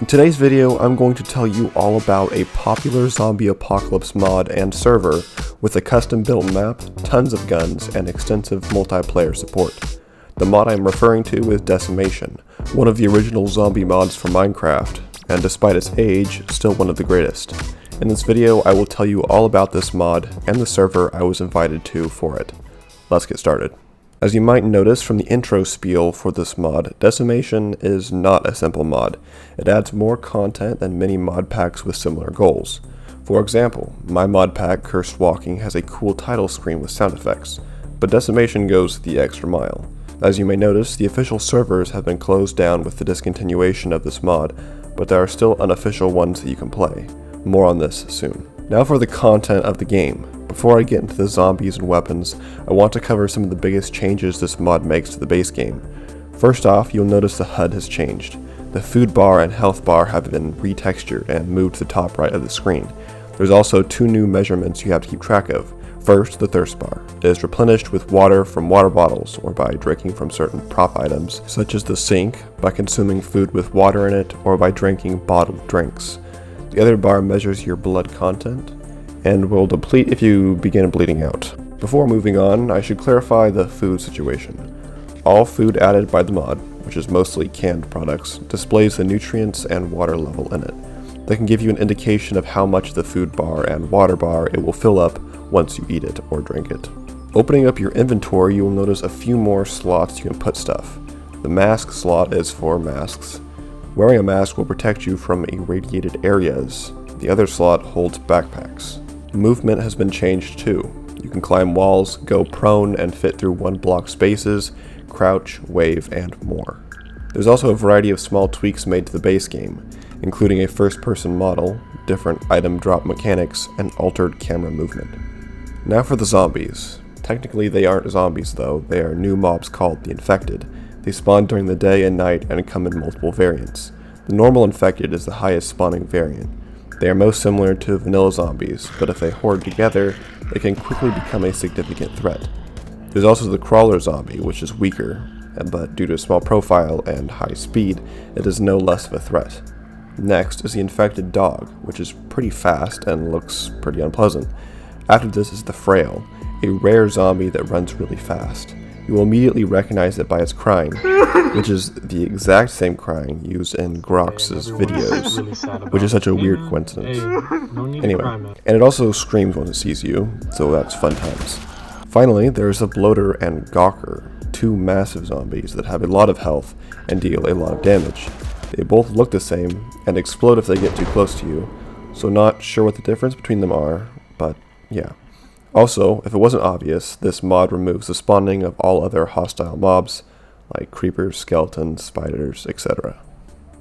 In today's video, I'm going to tell you all about a popular zombie apocalypse mod and server with a custom built map, tons of guns, and extensive multiplayer support. The mod I'm referring to is Decimation, one of the original zombie mods for Minecraft, and despite its age, still one of the greatest. In this video, I will tell you all about this mod and the server I was invited to for it. Let's get started. As you might notice from the intro spiel for this mod, Decimation is not a simple mod. It adds more content than many mod packs with similar goals. For example, my mod pack, Cursed Walking, has a cool title screen with sound effects, but Decimation goes the extra mile. As you may notice, the official servers have been closed down with the discontinuation of this mod, but there are still unofficial ones that you can play. More on this soon. Now for the content of the game. Before I get into the zombies and weapons, I want to cover some of the biggest changes this mod makes to the base game. First off, you'll notice the HUD has changed. The food bar and health bar have been retextured and moved to the top right of the screen. There's also two new measurements you have to keep track of. First, the thirst bar. It is replenished with water from water bottles or by drinking from certain prop items, such as the sink, by consuming food with water in it, or by drinking bottled drinks. The other bar measures your blood content and will deplete if you begin bleeding out. Before moving on, I should clarify the food situation. All food added by the mod, which is mostly canned products, displays the nutrients and water level in it. That can give you an indication of how much the food bar and water bar it will fill up once you eat it or drink it. Opening up your inventory, you will notice a few more slots you can put stuff. The mask slot is for masks. Wearing a mask will protect you from irradiated areas. The other slot holds backpacks. Movement has been changed too. You can climb walls, go prone and fit through one block spaces, crouch, wave, and more. There's also a variety of small tweaks made to the base game, including a first-person model, different item drop mechanics, and altered camera movement. Now for the zombies. Technically they aren't zombies though, they are new mobs called the Infected. They spawn during the day and night and come in multiple variants. The normal Infected is the highest spawning variant. They are most similar to vanilla zombies, but if they horde together, they can quickly become a significant threat. There's also the crawler zombie, which is weaker, but due to a small profile and high speed, it is no less of a threat. Next is the infected dog, which is pretty fast and looks pretty unpleasant. After this is the frail, a rare zombie that runs really fast. You will immediately recognize it by its crying, which is the exact same crying used in Grox's videos, which is such a weird coincidence. Anyway, and it also screams when it sees you, so that's fun times. Finally, there's the Bloater and Gawker, two massive zombies that have a lot of health and deal a lot of damage. They both look the same and explode if they get too close to you, so not sure what the difference between them are, but yeah. Also, if it wasn't obvious, this mod removes the spawning of all other hostile mobs, like creepers, skeletons, spiders, etc.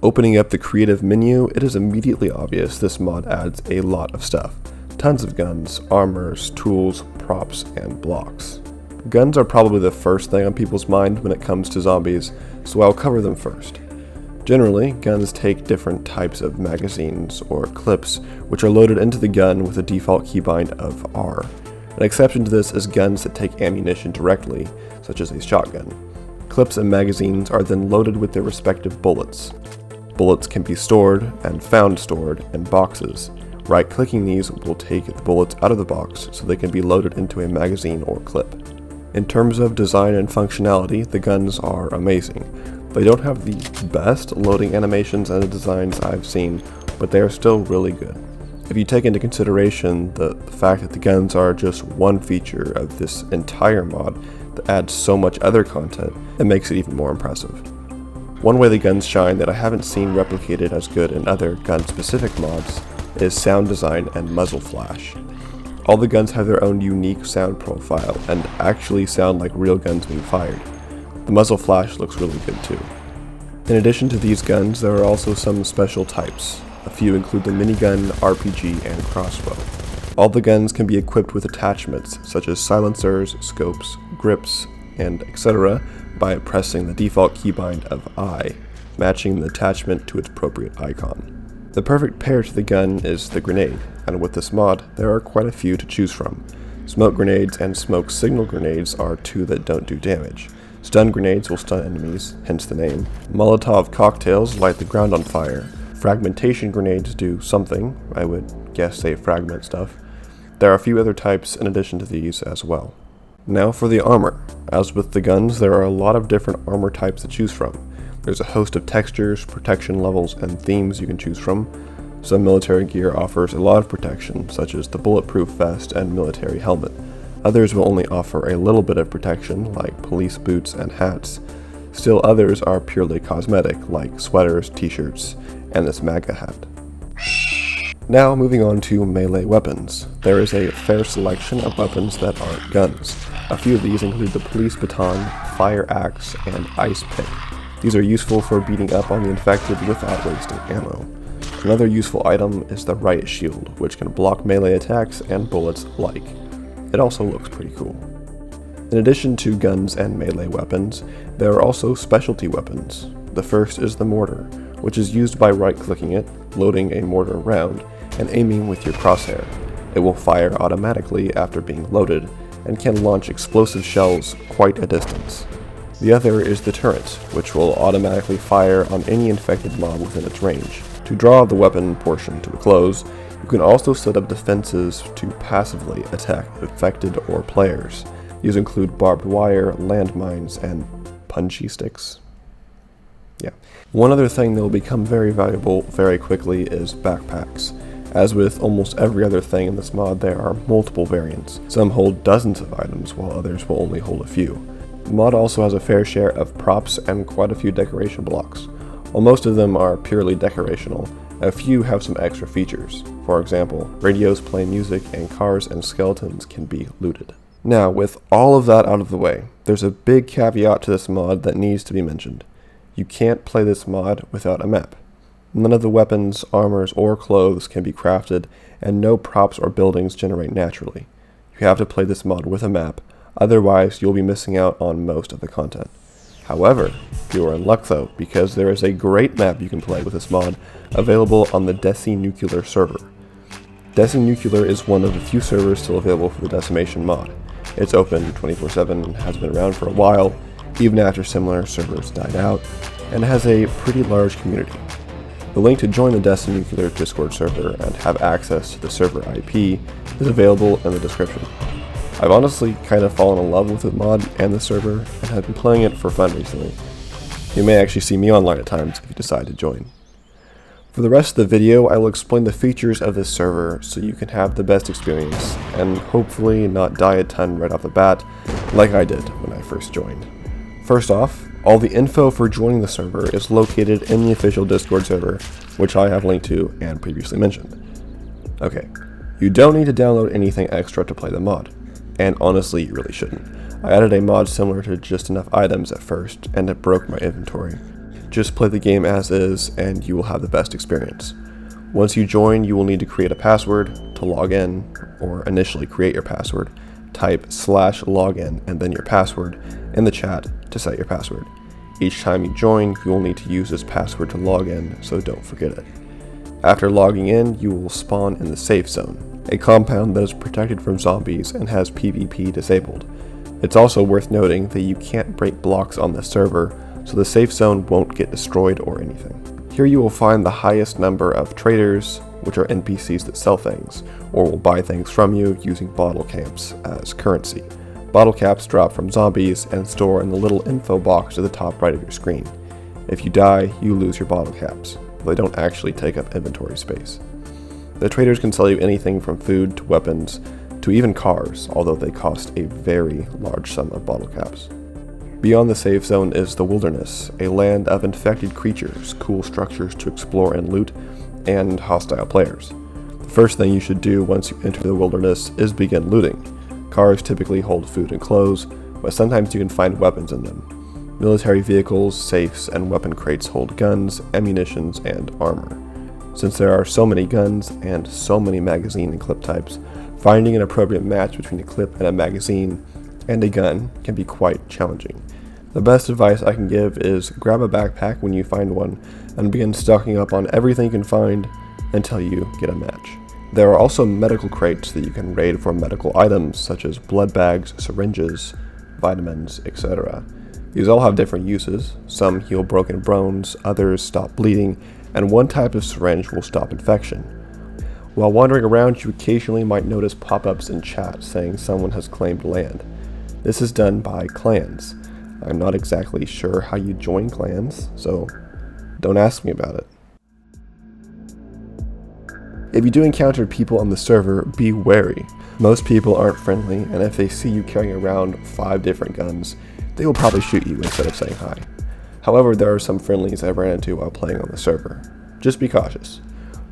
Opening up the creative menu, it is immediately obvious this mod adds a lot of stuff. Tons of guns, armors, tools, props, and blocks. Guns are probably the first thing on people's mind when it comes to zombies, so I'll cover them first. Generally, guns take different types of magazines or clips, which are loaded into the gun with a default keybind of R. An exception to this is guns that take ammunition directly, such as a shotgun. Clips and magazines are then loaded with their respective bullets. Bullets can be stored and found stored in boxes. Right-clicking these will take the bullets out of the box so they can be loaded into a magazine or clip. In terms of design and functionality, the guns are amazing. They don't have the best loading animations and designs I've seen, but they are still really good. If you take into consideration the fact that the guns are just one feature of this entire mod that adds so much other content, it makes it even more impressive. One way the guns shine that I haven't seen replicated as good in other gun-specific mods is sound design and muzzle flash. All the guns have their own unique sound profile and actually sound like real guns being fired. The muzzle flash looks really good too. In addition to these guns, there are also some special types. A few include the minigun, RPG, and crossbow. All the guns can be equipped with attachments such as silencers, scopes, grips, and etc. by pressing the default keybind of I, matching the attachment to its appropriate icon. The perfect pair to the gun is the grenade, and with this mod, there are quite a few to choose from. Smoke grenades and smoke signal grenades are two that don't do damage. Stun grenades will stun enemies, hence the name. Molotov cocktails light the ground on fire. fragmentation grenades do something, I would guess they fragment stuff. There are a few other types in addition to these as well. Now for the armor. As with the guns, there are a lot of different armor types to choose from. There's a host of textures, protection levels, and themes you can choose from. Some military gear offers a lot of protection, such as the bulletproof vest and military helmet. Others will only offer a little bit of protection, like police boots and hats. Still others are purely cosmetic, like sweaters, t-shirts, and this MAGA hat. Now moving on to melee weapons. There is a fair selection of weapons that aren't guns. A few of these include the police baton, fire axe, and ice pick. These are useful for beating up on the infected without wasting ammo. Another useful item is the riot shield, which can block melee attacks and bullets alike. It also looks pretty cool. In addition to guns and melee weapons, there are also specialty weapons. The first is the mortar, which is used by right-clicking it, loading a mortar round, and aiming with your crosshair. It will fire automatically after being loaded, and can launch explosive shells quite a distance. The other is the turret, which will automatically fire on any infected mob within its range. To draw the weapon portion to a close, you can also set up defenses to passively attack infected or players. These include barbed wire, landmines, and punchy sticks. One other thing that will become very valuable very quickly is backpacks. As with almost every other thing in this mod, there are multiple variants. Some hold dozens of items, while others will only hold a few. The mod also has a fair share of props and quite a few decoration blocks. While most of them are purely decorational, a few have some extra features. For example, radios play music and cars and skeletons can be looted. Now, with all of that out of the way, there's a big caveat to this mod that needs to be mentioned. You can't play this mod without a map. None of the weapons, armors, or clothes can be crafted, and no props or buildings generate naturally. You have to play this mod with a map, otherwise you'll be missing out on most of the content. However, you are in luck though, because there is a great map you can play with this mod available on the Decinuclear Server. Decinuclear is one of the few servers still available for the Decimation mod. It's open 24/7 and has been around for a while, even after similar servers died out, and has a pretty large community. The link to join the Decinuclear Discord server and have access to the server IP is available in the description. I've honestly kind of fallen in love with the mod and the server, and have been playing it for fun recently. You may actually see me online at times if you decide to join. For the rest of the video, I will explain the features of this server so you can have the best experience, and hopefully not die a ton right off the bat, like I did when I first joined. First off, all the info for joining the server is located in the official Discord server, which I have linked to and previously mentioned. Okay, you don't need to download anything extra to play the mod, and honestly you really shouldn't. I added a mod similar to just enough items at first, and it broke my inventory. Just play the game as is, and you will have the best experience. Once you join, you will need to create a password to log in, or initially create your password. Type /login and then your password in the chat to set your password. Each time you join, you will need to use this password to log in, so don't forget it. After logging in, you will spawn in the safe zone, a compound that is protected from zombies and has PvP disabled. It's also worth noting that you can't break blocks on the server, so the safe zone won't get destroyed or anything. Here you will find the highest number of traders, which are NPCs that sell things, or will buy things from you using bottle caps as currency. Bottle caps drop from zombies and store in the little info box at the top right of your screen. If you die, you lose your bottle caps, but they don't actually take up inventory space. The traders can sell you anything from food to weapons to even cars, although they cost a very large sum of bottle caps. Beyond the safe zone is the wilderness, a land of infected creatures, cool structures to explore and loot, and hostile players. The first thing you should do once you enter the wilderness is begin looting. Cars typically hold food and clothes, but sometimes you can find weapons in them. Military vehicles, safes, and weapon crates hold guns, ammunitions, and armor. Since there are so many guns and so many magazine and clip types, finding an appropriate match between a clip and a magazine and a gun can be quite challenging. The best advice I can give is grab a backpack when you find one and begin stocking up on everything you can find until you get a match. There are also medical crates that you can raid for medical items such as blood bags, syringes, vitamins, etc. These all have different uses. Some heal broken bones, others stop bleeding, and one type of syringe will stop infection. While wandering around, you occasionally might notice pop-ups in chat saying someone has claimed land. This is done by clans. I'm not exactly sure how you join clans, so don't ask me about it. If you do encounter people on the server, be wary. Most people aren't friendly, and if they see you carrying around 5 different guns, they will probably shoot you instead of saying hi. However, there are some friendlies I ran into while playing on the server. Just be cautious.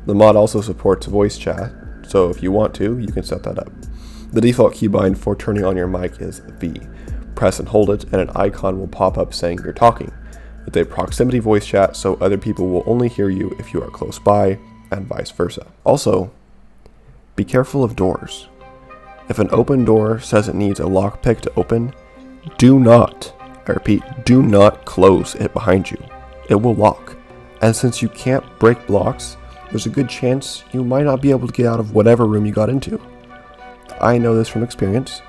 The mod also supports voice chat, so if you want to, you can set that up. The default keybind for turning on your mic is V. Press and hold it, and an icon will pop up saying you're talking. It's a proximity voice chat, so other people will only hear you if you are close by, and vice versa. Also, be careful of doors. If an open door says it needs a lockpick to open, do not, I repeat, do not close it behind you. It will lock. And since you can't break blocks, there's a good chance you might not be able to get out of whatever room you got into. I know this from experience,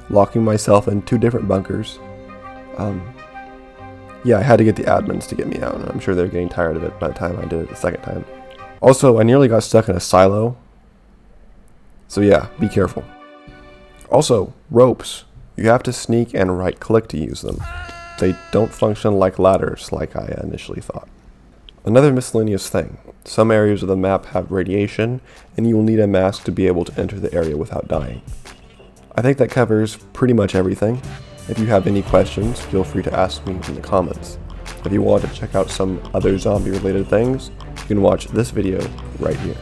locking myself in 2 different bunkers. Yeah, I had to get the admins to get me out, and I'm sure they're getting tired of it by the time I did it the second time. Also, I nearly got stuck in a silo. So yeah, be careful. Also, ropes. You have to sneak and right click to use them. They don't function like ladders like I initially thought. Another miscellaneous thing. Some areas of the map have radiation, and you will need a mask to be able to enter the area without dying. I think that covers pretty much everything. If you have any questions, feel free to ask me in the comments. If you want to check out some other zombie related things, you can watch this video right here.